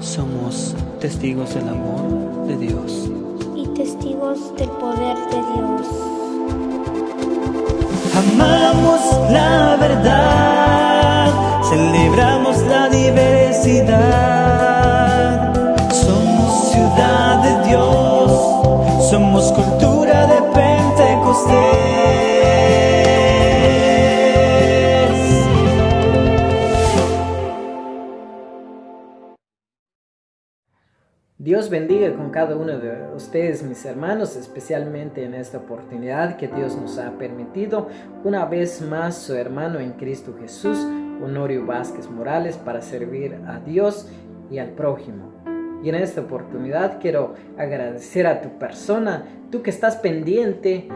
Somos testigos del amor de Dios y testigos del poder de Dios. Amamos la verdad, celebramos la diversidad. Somos ciudad de Dios, somos cultura de Pentecostés. Dios bendiga con cada uno de ustedes, mis hermanos, especialmente en esta oportunidad que Dios nos ha permitido. Una vez más, su hermano en Cristo Jesús, Honorio Vázquez Morales, para servir a Dios y al prójimo. Y en esta oportunidad quiero agradecer a tu persona, tú que estás pendiente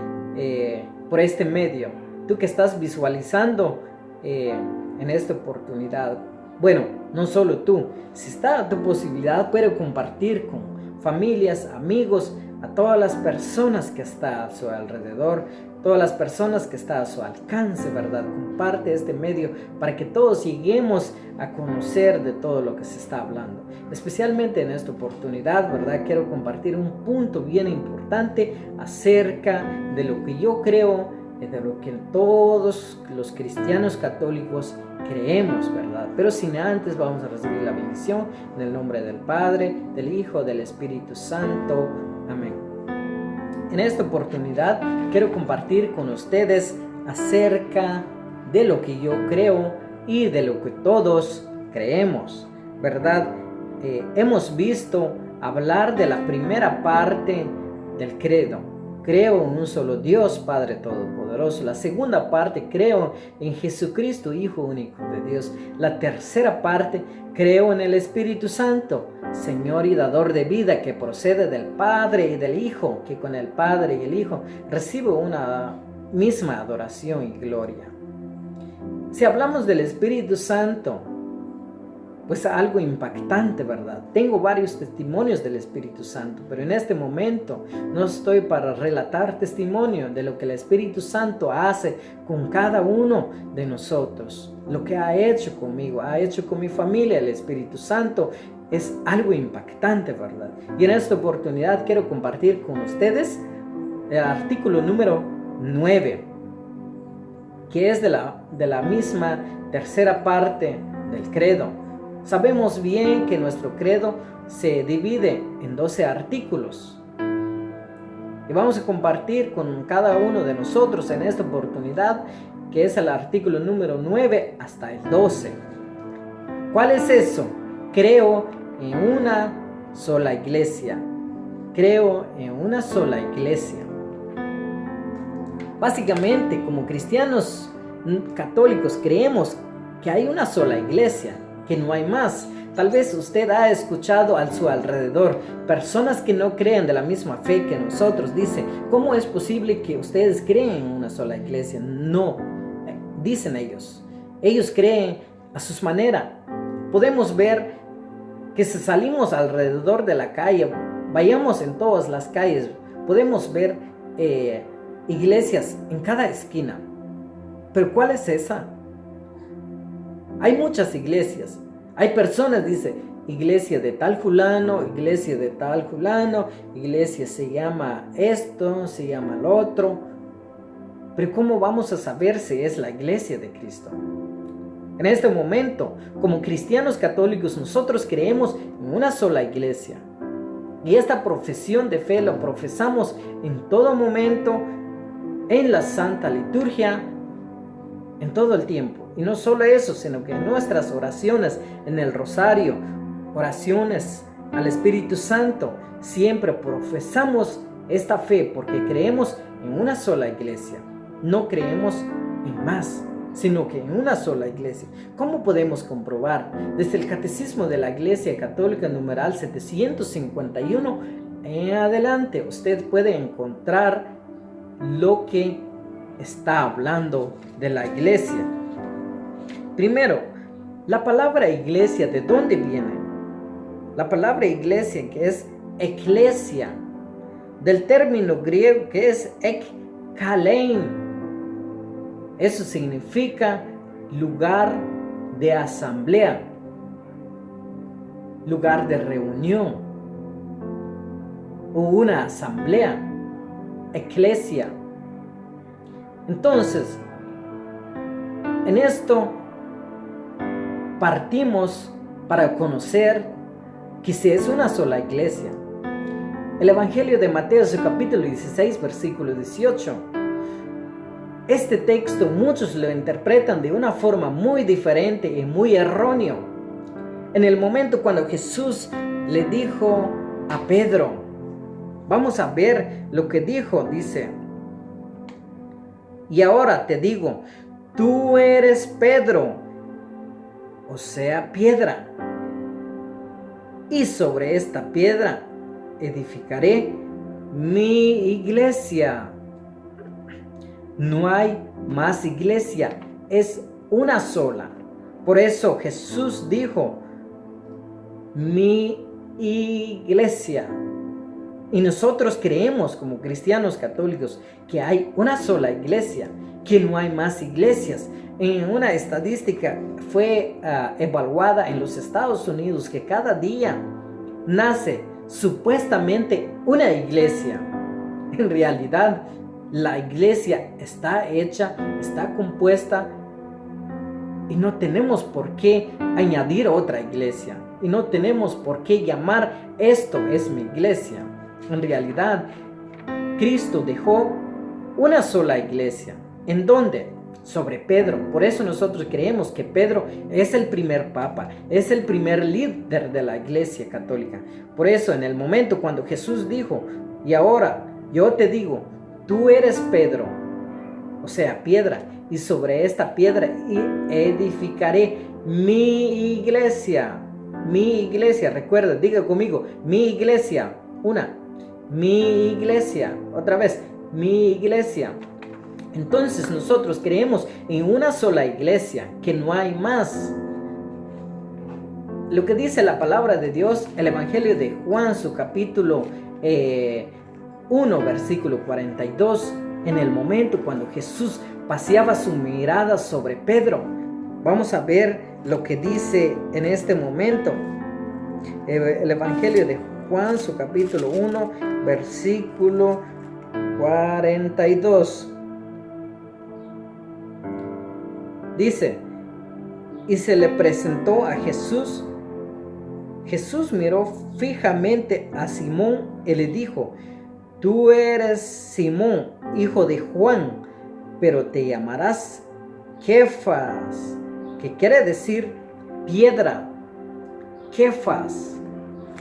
por este medio, tú que estás visualizando en esta oportunidad. Bueno, no solo tú, si está a tu posibilidad, puede compartir con familias, amigos, a todas las personas que están a su alrededor, todas las personas que están a su alcance, ¿verdad? Comparte este medio para que todos lleguemos a conocer de todo lo que se está hablando. Especialmente en esta oportunidad, ¿verdad? Quiero compartir un punto bien importante acerca de lo que yo creo, de lo que todos los cristianos católicos creemos, ¿verdad? Pero sin antes vamos a recibir la bendición en el nombre del Padre, del Hijo, del Espíritu Santo. Amén. En esta oportunidad quiero compartir con ustedes acerca de lo que yo creo y de lo que todos creemos, ¿verdad? Hemos visto hablar de la primera parte del credo. Creo en un solo Dios, Padre Todopoderoso. La segunda parte, creo en Jesucristo, Hijo único de Dios. La tercera parte, creo en el Espíritu Santo, Señor y dador de vida, que procede del Padre y del Hijo, que con el Padre y el Hijo recibe una misma adoración y gloria. Si hablamos del Espíritu Santo, pues algo impactante, ¿verdad? Tengo varios testimonios del Espíritu Santo, pero en este momento no estoy para relatar testimonio de lo que el Espíritu Santo hace con cada uno de nosotros. Lo que ha hecho conmigo, ha hecho con mi familia, el Espíritu Santo es algo impactante, ¿verdad? Y en esta oportunidad quiero compartir con ustedes el artículo número 9, que es de la misma tercera parte del credo. Sabemos bien que nuestro credo se divide en 12 artículos y vamos a compartir con cada uno de nosotros en esta oportunidad, que es el artículo número 9 hasta el 12. ¿Cuál es eso? Creo en una sola iglesia. Creo en una sola iglesia. Básicamente, como cristianos católicos, creemos que hay una sola iglesia, que no hay más. Tal vez usted ha escuchado a su alrededor personas que no creen de la misma fe que nosotros. Dice, ¿cómo es posible que ustedes creen en una sola iglesia? No, dicen ellos. Ellos creen a su manera. Podemos ver que si salimos alrededor de la calle, vayamos en todas las calles, podemos ver iglesias en cada esquina. Pero ¿cuál es esa? Hay muchas iglesias. Hay personas, dice, iglesia de tal fulano, iglesia de tal fulano, iglesia se llama esto, se llama lo otro. Pero ¿cómo vamos a saber si es la iglesia de Cristo? En este momento, como cristianos católicos, nosotros creemos en una sola iglesia. Y esta profesión de fe la profesamos en todo momento, en la Santa Liturgia, en todo el tiempo. Y no solo eso, sino que en nuestras oraciones, en el rosario, oraciones al Espíritu Santo, siempre profesamos esta fe porque creemos en una sola iglesia. No creemos en más, sino que en una sola iglesia. ¿Cómo podemos comprobar? Desde el Catecismo de la Iglesia Católica numeral 751 en adelante, usted puede encontrar lo que está hablando de la iglesia. Primero, la palabra iglesia, ¿de dónde viene? La palabra iglesia, que es eclesia, del término griego que es ekkalein. Eso significa lugar de asamblea. lugar de reunión o una asamblea, eclesia. Entonces, en esto partimos para conocer que si es una sola iglesia. El Evangelio de Mateo, su capítulo 16, versículo 18. Este texto muchos lo interpretan de una forma muy diferente y muy errónea. En el momento cuando Jesús le dijo a Pedro, vamos a ver lo que dijo, dice: y ahora te digo, tú eres Pedro, o sea, piedra, y sobre esta piedra edificaré mi iglesia. No hay más iglesia, es una sola. Por eso Jesús dijo, mi iglesia. Y nosotros creemos como cristianos católicos que hay una sola iglesia, que no hay más iglesias. En una estadística fue evaluada en los Estados Unidos que cada día nace supuestamente una iglesia. En realidad, la iglesia está hecha, está compuesta y no tenemos por qué añadir otra iglesia. Y no tenemos por qué llamar esto es mi iglesia. En realidad, Cristo dejó una sola iglesia. ¿En dónde? Sobre Pedro. Por eso nosotros creemos que Pedro es el primer papa, es el primer líder de la iglesia católica. Por eso en el momento cuando Jesús dijo, y ahora yo te digo, tú eres Pedro, o sea, piedra, y sobre esta piedra edificaré mi iglesia. Mi iglesia, recuerda, diga conmigo, mi iglesia. Mi iglesia. Otra vez, mi iglesia. Entonces nosotros creemos en una sola iglesia, que no hay más. Lo que dice la palabra de Dios, el Evangelio de Juan, su capítulo 1, versículo 42, en el momento cuando Jesús paseaba su mirada sobre Pedro. Vamos a ver lo que dice en este momento. El Evangelio de Juan, su capítulo 1, versículo 42. Dice, y se le presentó a Jesús. Jesús miró fijamente a Simón y le dijo, tú eres Simón, hijo de Juan, pero te llamarás Kefas, que quiere decir piedra. Kefas.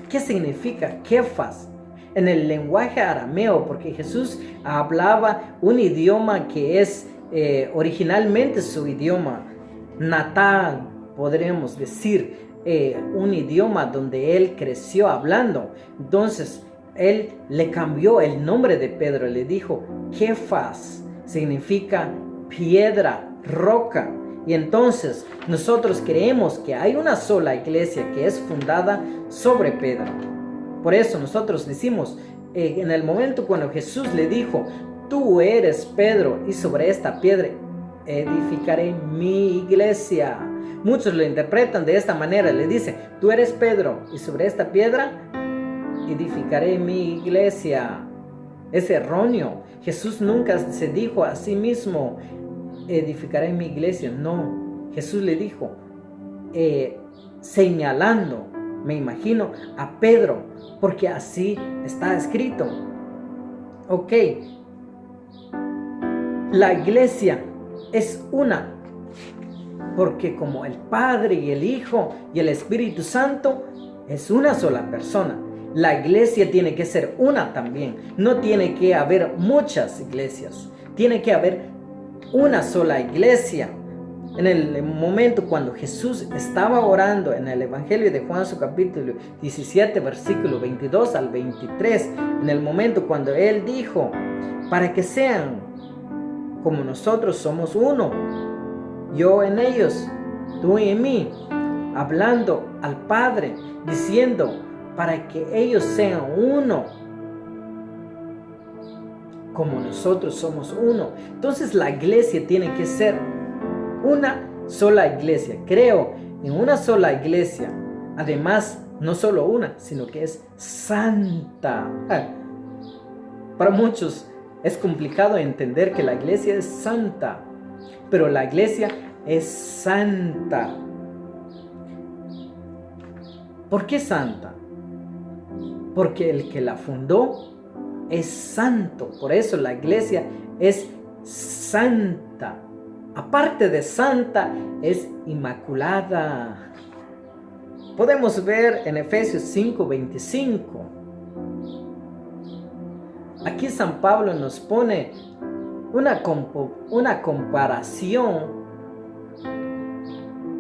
¿Qué significa Kefas? En el lenguaje arameo, porque Jesús hablaba un idioma que es originalmente su idioma natal, podríamos decir, un idioma donde él creció hablando. Entonces él le cambió el nombre de Pedro, le dijo Kefas, significa piedra, roca. Y entonces nosotros creemos que hay una sola iglesia que es fundada sobre Pedro. Por eso nosotros decimos, en el momento cuando Jesús le dijo, tú eres Pedro y sobre esta piedra edificaré mi iglesia. Muchos lo interpretan de esta manera, le dice, tú eres Pedro y sobre esta piedra edificaré mi iglesia. Es erróneo. Jesús nunca se dijo a sí mismo, edificaré mi iglesia. No, Jesús le dijo, señalando, me imagino, a Pedro, porque así está escrito. Ok, la iglesia es una, porque como el Padre y el Hijo y el Espíritu Santo es una sola persona, la iglesia tiene que ser una también. No tiene que haber muchas iglesias, tiene que haber una sola iglesia. En el momento cuando Jesús estaba orando en el Evangelio de Juan, su capítulo 17, versículo 22 al 23, en el momento cuando Él dijo, para que sean como nosotros somos uno, yo en ellos, tú en mí, hablando al Padre, diciendo, para que ellos sean uno, como nosotros somos uno. Entonces la iglesia tiene que ser una sola iglesia. Creo en una sola iglesia. Además No solo una, sino que es santa. Para muchos es complicado entender que la iglesia es santa, pero la iglesia es santa. ¿Por qué santa? Porque el que la fundó es santo. Por eso la iglesia es santa. Aparte de santa, es inmaculada. Podemos ver en Efesios 5:25. Aquí San Pablo nos pone una comparación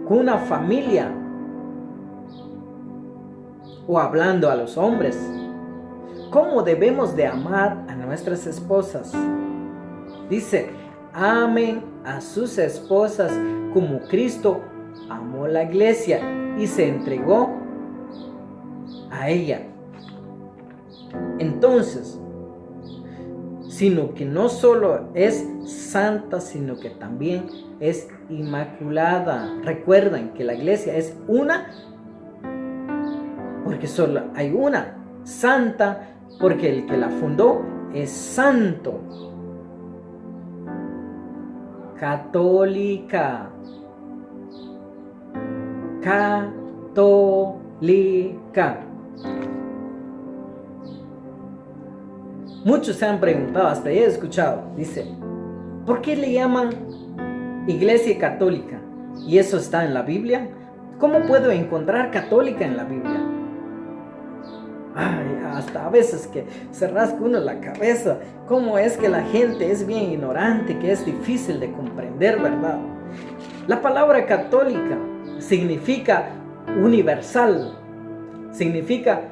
con una familia, o hablando a los hombres, cómo debemos de amar a nuestras esposas. Dice, amen a sus esposas como Cristo amó la iglesia y se entregó a ella. Entonces, sino que no solo es santa, sino que también es inmaculada. Recuerden que la iglesia es una, porque solo hay una. Santa, porque el que la fundó es santo. Católica. Católica. Muchos se han preguntado, hasta he escuchado, dice, ¿por qué le llaman iglesia católica? ¿Y eso está en la Biblia? ¿Cómo puedo encontrar católica en la Biblia? Hasta a veces que se rasca uno la cabeza. ¿Cómo es que la gente es bien ignorante, que es difícil de comprender, verdad? La palabra católica significa universal, significa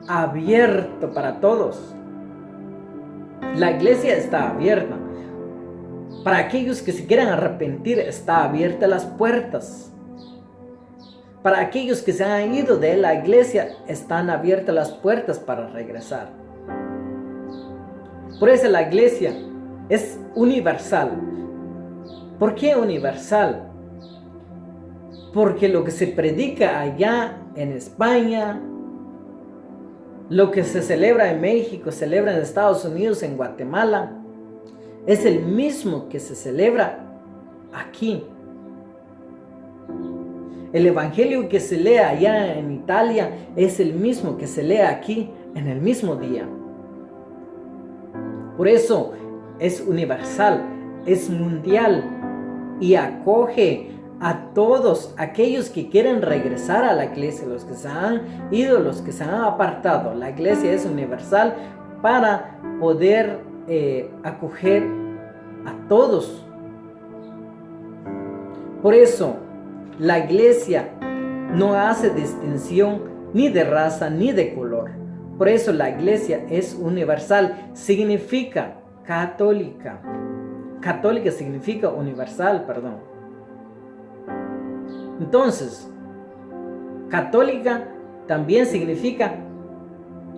abierto para todos. La iglesia está abierta. Para aquellos que se quieran arrepentir, está abierta las puertas. Para aquellos que se han ido de la iglesia, están abiertas las puertas para regresar. Por eso la iglesia es universal. ¿Por qué universal? Porque lo que se predica allá en España, lo que se celebra en México, se celebra en Estados Unidos, en Guatemala, es el mismo que se celebra aquí. El evangelio que se lee allá en Italia es el mismo que se lee aquí en el mismo día. Por eso es universal, es mundial y acoge a todos aquellos que quieren regresar a la iglesia, los que se han ido, los que se han apartado. La iglesia es universal para poder acoger a todos. Por eso la iglesia no hace distinción ni de raza ni de color. Por eso la iglesia es universal, significa católica. Católica significa universal, perdón. Entonces, católica también significa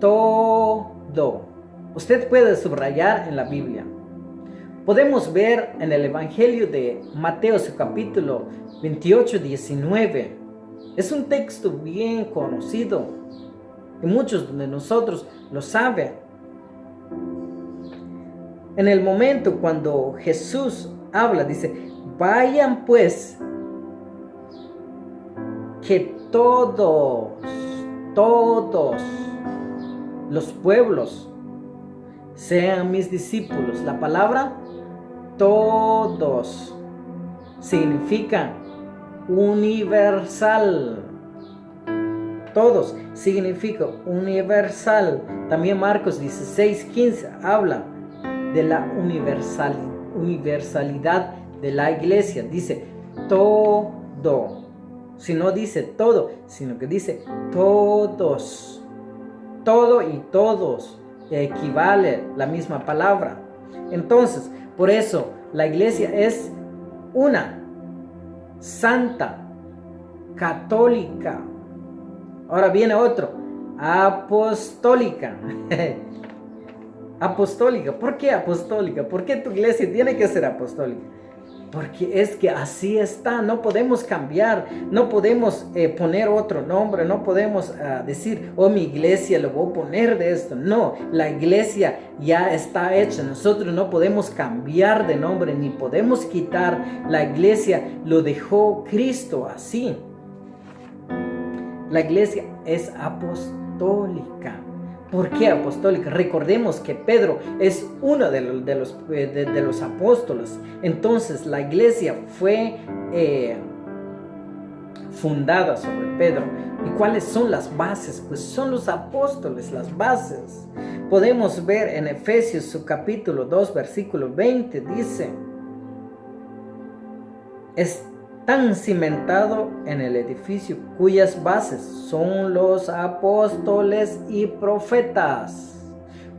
todo. Usted puede subrayar en la Biblia. Podemos ver en el Evangelio de Mateo, su capítulo 28, 19. Es un texto bien conocido y muchos de nosotros lo saben. En el momento cuando Jesús habla, dice, vayan pues, que todos los pueblos sean mis discípulos. La palabra todos significa universal. Todos significa universal. También Marcos 16:15 habla de la universalidad de la iglesia. Dice todo. Si no dice todo, sino que dice todos. Todo y todos equivale la misma palabra. Entonces, por eso la iglesia es una, santa, católica. Ahora viene otro, apostólica. Apostólica. ¿Por qué apostólica? ¿Por qué tu iglesia tiene que ser apostólica? Porque es que así está, no podemos cambiar, no podemos poner otro nombre, no podemos decir, oh, mi iglesia lo voy a poner de esto. No, la iglesia ya está hecha, nosotros no podemos cambiar de nombre ni podemos quitar. La iglesia lo dejó Cristo así. La iglesia es apostólica. ¿Por qué apostólica? Recordemos que Pedro es uno de los apóstoles. Entonces la iglesia fue fundada sobre Pedro. ¿Y cuáles son las bases? Pues son los apóstoles, las bases. Podemos ver en Efesios su capítulo 2, versículo 20, dice: están cimentados en el edificio cuyas bases son los apóstoles y profetas.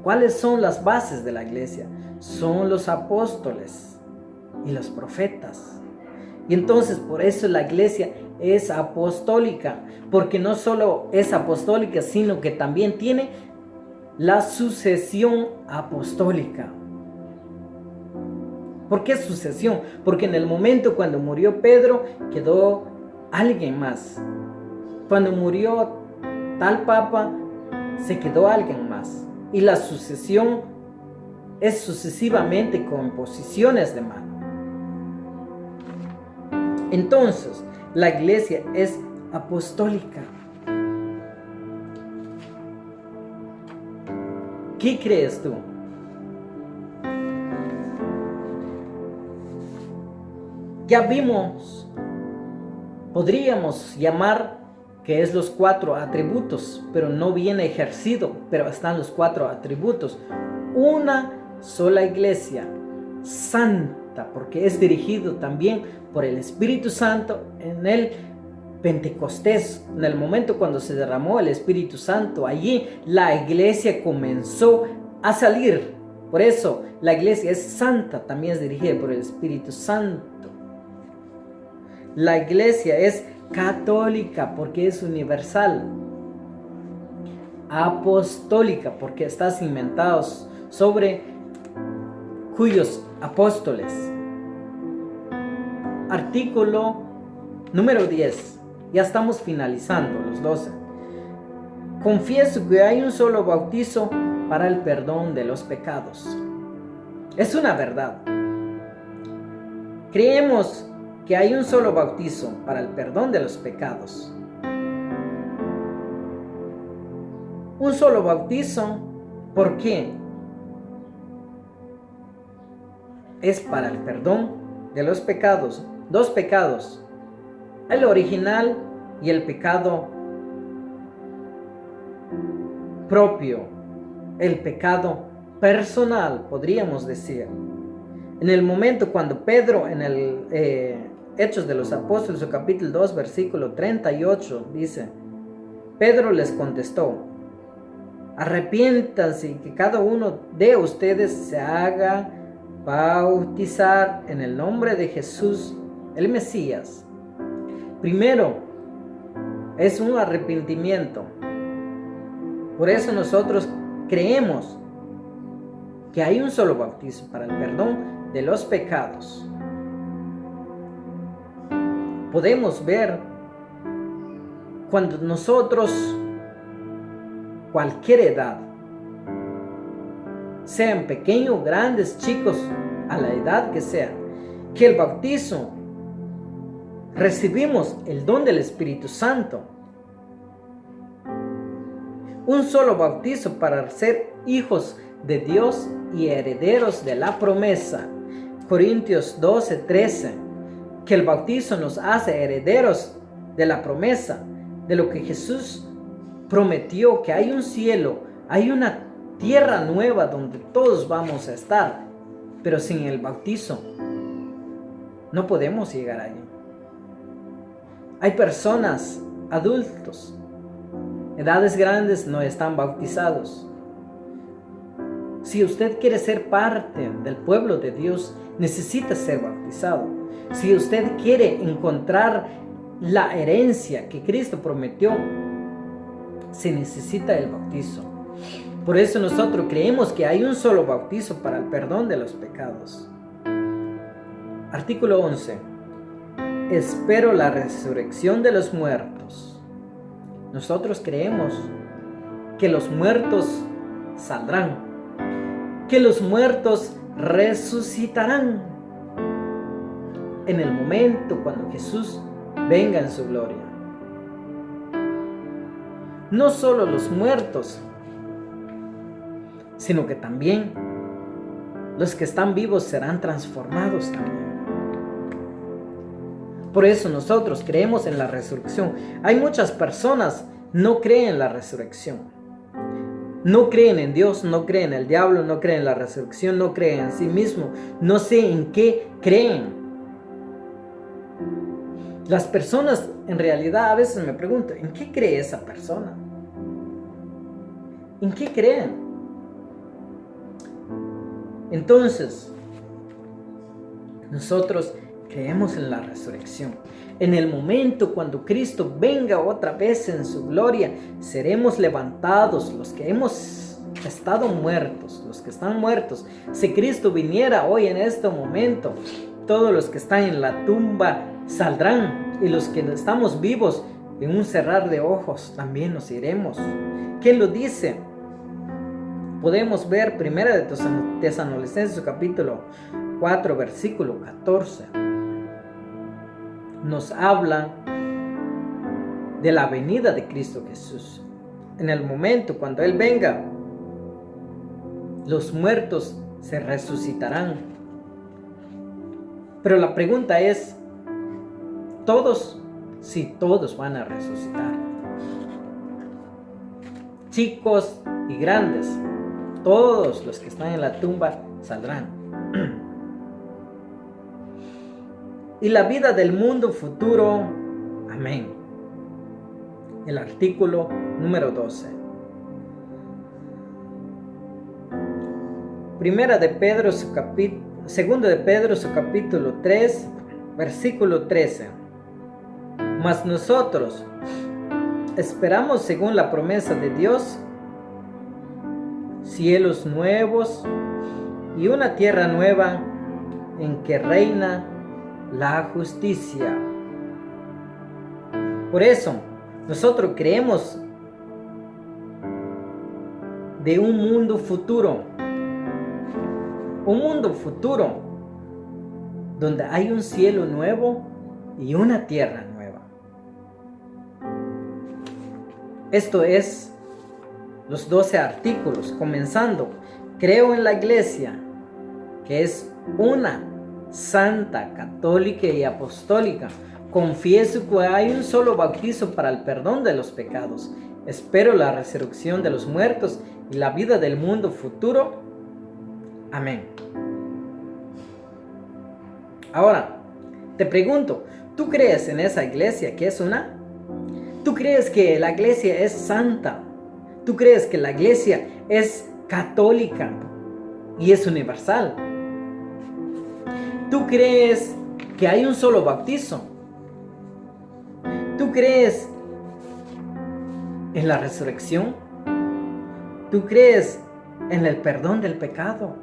¿Cuáles son las bases de la iglesia? Son los apóstoles y los profetas. Y entonces por eso la iglesia es apostólica, porque no solo es apostólica, sino que también tiene la sucesión apostólica. ¿Por qué sucesión? Porque en el momento cuando murió Pedro, quedó alguien más. Cuando murió tal papa, se quedó alguien más. Y la sucesión es sucesivamente con posiciones de mano. Entonces, la iglesia es apostólica. ¿Qué crees tú? Ya vimos, podríamos llamar que es los 4 atributos, pero no viene ejercido, pero están los 4 atributos. Una sola iglesia, santa, porque es dirigido también por el Espíritu Santo en el Pentecostés, en el momento cuando se derramó el Espíritu Santo. Allí la iglesia comenzó a salir. Por eso la iglesia es santa, también es dirigida por el Espíritu Santo. La iglesia es católica porque es universal. Apostólica porque está cimentada sobre cuyos apóstoles. Artículo número 10. Ya estamos finalizando los 12. Confieso que hay un solo bautizo para el perdón de los pecados. Es una verdad. Creemos que hay un solo bautizo para el perdón de los pecados. Un solo bautizo, ¿por qué? Es para el perdón de los pecados. 2 pecados, el original y el pecado propio, el pecado personal, podríamos decir. En el momento cuando Pedro, en el Hechos de los Apóstoles, capítulo 2, versículo 38, dice: Pedro les contestó: arrepiéntanse y que cada uno de ustedes se haga bautizar en el nombre de Jesús, el Mesías. Primero es un arrepentimiento. Por eso nosotros creemos que hay un solo bautizo para el perdón de los pecados. Podemos ver cuando nosotros, cualquier edad, sean pequeños, grandes, chicos, a la edad que sea, que el bautizo recibimos el don del Espíritu Santo. Un solo bautizo para ser hijos de Dios y herederos de la promesa. Corintios 12, 13. Que el bautizo nos hace herederos de la promesa, de lo que Jesús prometió, que hay un cielo, hay una tierra nueva donde todos vamos a estar, pero sin el bautizo no podemos llegar allí. Hay personas, adultos, edades grandes, no están bautizados. Si usted quiere ser parte del pueblo de Dios, necesita ser bautizado. Si usted quiere encontrar la herencia que Cristo prometió, se necesita el bautizo. Por eso nosotros creemos que hay un solo bautizo para el perdón de los pecados. Artículo 11. Espero la resurrección de los muertos. Nosotros creemos que los muertos saldrán, que los muertos resucitarán en el momento cuando Jesús venga en su gloria. No solo los muertos, sino que también los que están vivos serán transformados también. Por eso nosotros creemos en la resurrección. Hay muchas personas que no creen en la resurrección. No creen en Dios, no creen en el diablo, no creen en la resurrección, no creen en sí mismo. No sé en qué creen. Las personas en realidad a veces me preguntan, ¿en qué cree esa persona? ¿En qué creen? Entonces, nosotros creemos en la resurrección. En el momento cuando Cristo venga otra vez en su gloria, seremos levantados los que hemos estado muertos, los que están muertos. Si Cristo viniera hoy en este momento, todos los que están en la tumba saldrán, y los que estamos vivos, en un cerrar de ojos también nos iremos. ¿Quién lo dice? Podemos ver 1 de Tesalonicenses capítulo 4 versículo 14. Nos habla de la venida de Cristo Jesús. En el momento cuando Él venga, los muertos se resucitarán. Pero la pregunta es, ¿todos? Sí, todos van a resucitar. Chicos y grandes, todos los que están en la tumba saldrán. Y la vida del mundo futuro, amén. El artículo número 12. Segundo de Pedro, su capítulo 3, versículo 13. Mas nosotros esperamos, según la promesa de Dios, cielos nuevos y una tierra nueva en que reina la justicia. Por eso, nosotros creemos de un mundo futuro donde hay un cielo nuevo y una tierra nueva. Esto es los 12 artículos, comenzando. Creo en la iglesia, que es una, santa, católica y apostólica. Confieso que hay un solo bautizo para el perdón de los pecados. Espero la resurrección de los muertos y la vida del mundo futuro. Amén. Ahora, te pregunto, ¿tú crees en esa iglesia que es una? ¿Tú crees que la iglesia es santa? ¿Tú crees que la iglesia es católica y es universal? ¿Tú crees que hay un solo bautizo? ¿Tú crees en la resurrección? ¿Tú crees en el perdón del pecado?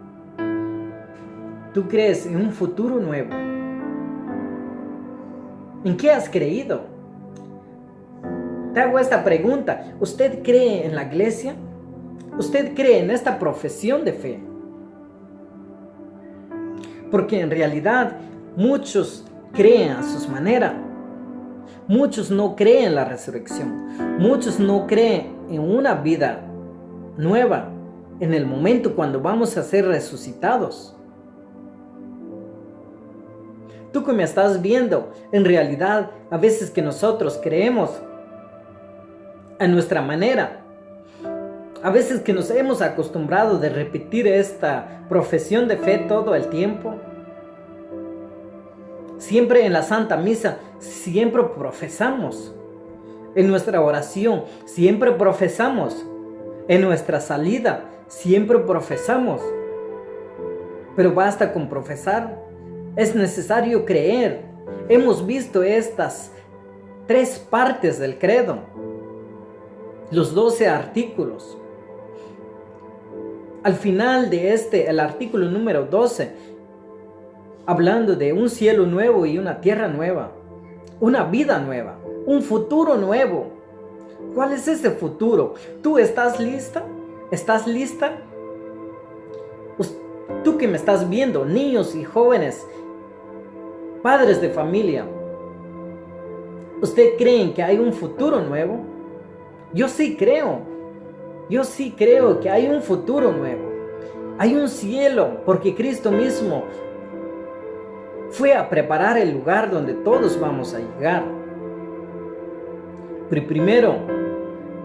¿Tú crees en un futuro nuevo? ¿En qué has creído? Te hago esta pregunta. ¿Usted cree en la iglesia? ¿Usted cree en esta profesión de fe? Porque en realidad muchos creen a su manera. Muchos no creen en la resurrección. Muchos no creen en una vida nueva en el momento cuando vamos a ser resucitados. Tú que me estás viendo, en realidad a veces que nosotros creemos a nuestra manera. A veces que nos hemos acostumbrado de repetir esta profesión de fe todo el tiempo. Siempre en la Santa Misa, siempre profesamos. En nuestra oración, siempre profesamos. En nuestra salida, siempre profesamos. Pero basta con profesar. Es necesario creer. Hemos visto estas 3 partes del credo. Los 12 artículos. Al final de el artículo número 12, hablando de un cielo nuevo y una tierra nueva, una vida nueva, un futuro nuevo. ¿Cuál es ese futuro? ¿Tú estás lista? ¿Estás lista? Tú que me estás viendo, niños y jóvenes, padres de familia, ¿usted creen que hay un futuro nuevo? Yo sí creo que hay un futuro nuevo. Hay un cielo, porque Cristo mismo fue a preparar el lugar donde todos vamos a llegar. Pero primero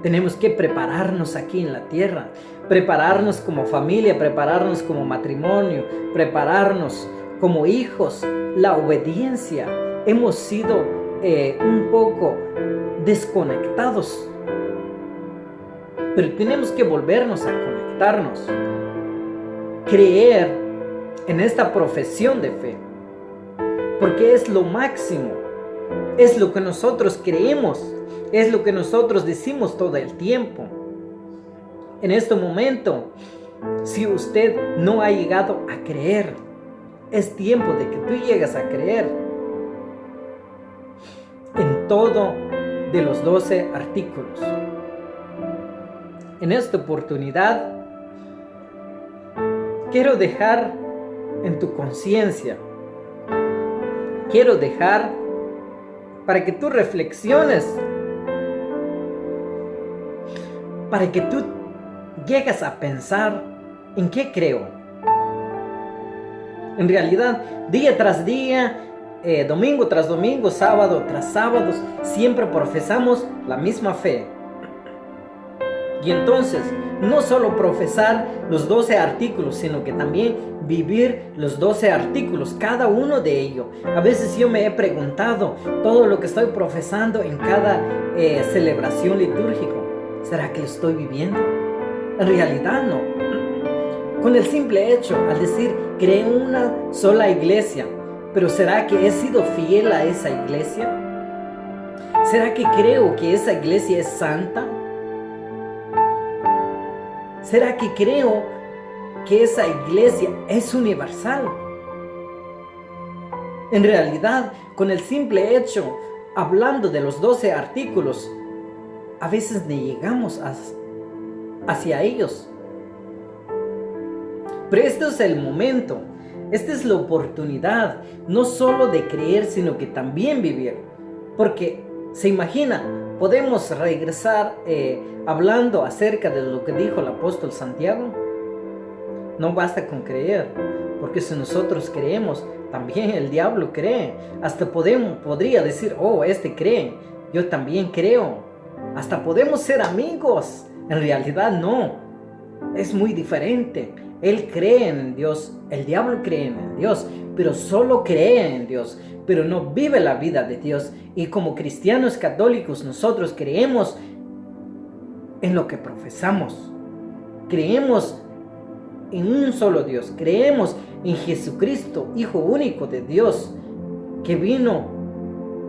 tenemos que prepararnos aquí en la tierra, prepararnos como familia, prepararnos como matrimonio, prepararnos como hijos. La obediencia, hemos sido un poco desconectados, pero tenemos que volvernos a conectarnos, creer en esta profesión de fe, porque es lo máximo, es lo que nosotros creemos, es lo que nosotros decimos todo el tiempo. En este momento, si usted no ha llegado a creer, es tiempo de que tú llegues a creer en todo de los 12 artículos. En esta oportunidad, quiero dejar en tu conciencia, quiero dejar para que tú reflexiones, para que tú llegues a pensar en qué creo. En realidad, día tras día, domingo tras domingo, sábado tras sábado, siempre profesamos la misma fe. Y entonces, no solo profesar los 12 artículos, sino que también vivir los 12 artículos, cada uno de ellos. A veces yo me he preguntado todo lo que estoy profesando en cada celebración litúrgica. ¿Será que lo estoy viviendo? En realidad no. Con el simple hecho, al decir, creo en una sola iglesia, pero ¿será que he sido fiel a esa iglesia? ¿Será que creo que esa iglesia es santa? ¿Será que creo que esa iglesia es universal? En realidad, con el simple hecho, hablando de los 12 artículos, a veces ni llegamos hacia ellos. Pero este es el momento, esta es la oportunidad, no solo de creer, sino que también vivir. Porque, se imagina, podemos regresar hablando acerca de lo que dijo el apóstol Santiago. No basta con creer, porque si nosotros creemos, también el diablo cree. Hasta podría decir, oh, este cree, yo también creo. Hasta podemos ser amigos. En realidad no, es muy diferente. Él cree en Dios, el diablo cree en Dios, pero solo cree en Dios, pero no vive la vida de Dios. Y como cristianos católicos nosotros creemos en lo que profesamos. Creemos en un solo Dios. Creemos en Jesucristo, Hijo único de Dios, que vino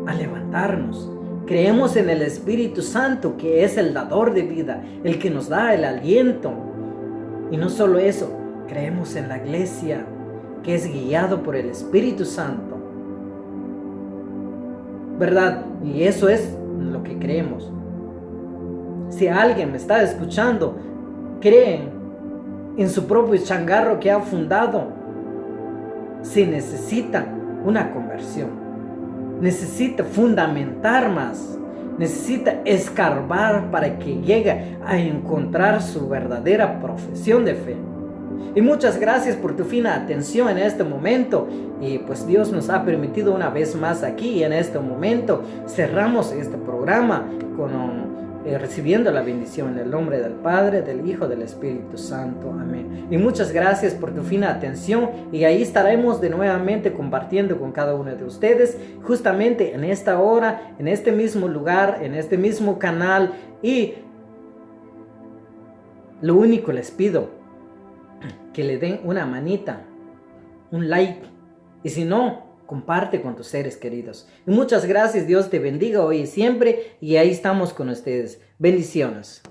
a levantarnos. Creemos en el Espíritu Santo, que es el dador de vida, el que nos da el aliento. Y no solo eso, creemos en la iglesia, que es guiado por el Espíritu Santo. ¿Verdad? Y eso es lo que creemos. Si alguien me está escuchando, cree en su propio changarro que ha fundado, se necesita una conversión. Necesita fundamentar más. Necesita escarbar para que llegue a encontrar su verdadera profesión de fe. Y muchas gracias por tu fina atención en este momento. Y pues Dios nos ha permitido una vez más aquí, y en este momento cerramos este programa con recibiendo la bendición en el nombre del Padre, del Hijo, del Espíritu Santo. Amén. Y muchas gracias por tu fina atención, y ahí estaremos de nuevamente compartiendo con cada uno de ustedes, justamente en esta hora, en este mismo lugar, en este mismo canal. Y lo único les pido, que le den una manita, un like, y si no, comparte con tus seres queridos. Y muchas gracias, Dios te bendiga hoy y siempre, y ahí estamos con ustedes. Bendiciones.